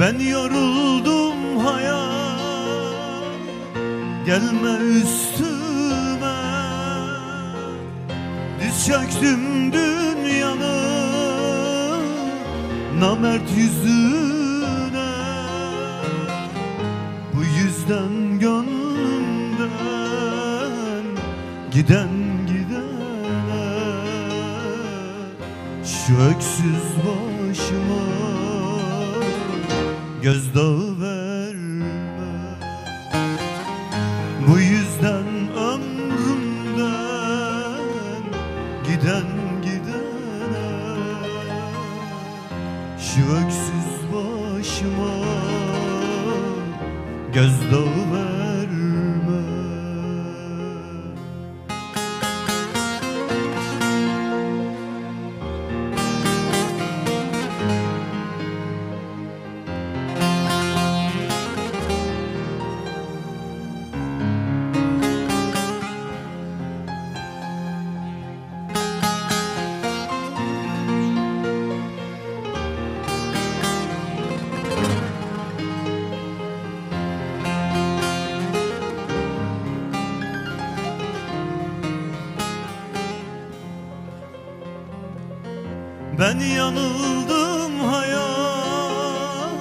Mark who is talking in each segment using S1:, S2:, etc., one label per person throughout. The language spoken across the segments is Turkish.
S1: Ben yoruldum hayat, gelme üstüme. Diz çöktüm dünyanın namert yüzüne. Bu yüzden gönlümden giden gidene, şu öksüz başıma gözdağı verme. Bu yüzden ömrümden giden gidene, şu öksüz başıma gözdağı verme. Ben yanıldım hayat,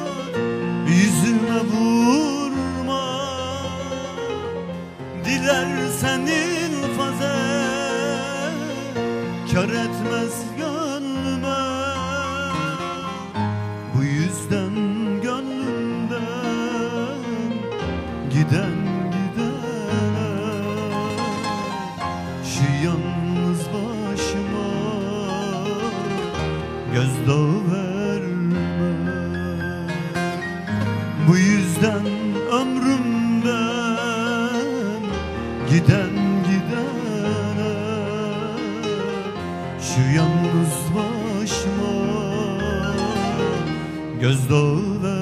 S1: yüzüme vurma. Dilersen infazet, kar etmez gönlüme. Bu yüzden gönlümden giden gidene, şu yalnız başıma gözdağı verme. Bu yüzden ömrümden giden gidene, şu yalnız başıma gözdağı verme.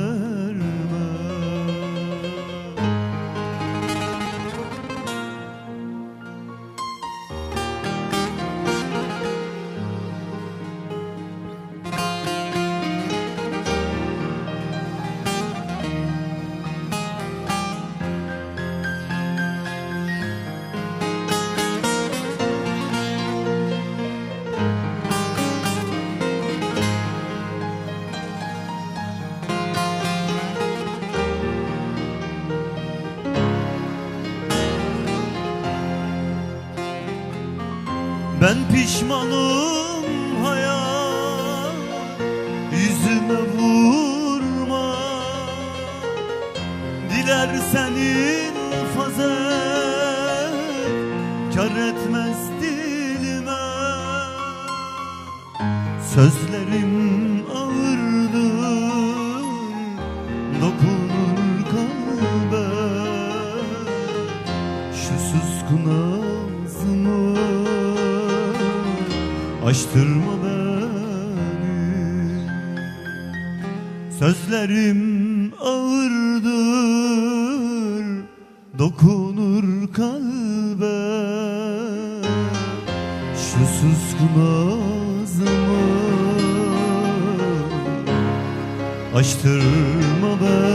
S1: Ben pişmanım hayat, yüzüme vurma. Dilersen infaz et, kar etmez dilime. Sözlerim ağırdır, dokunur kalbe. Şu suskun ağzımı açtırma beni. Sözlerim ağırdır, dokunur kalbe. Şu suskun ağzımı açtırma beni.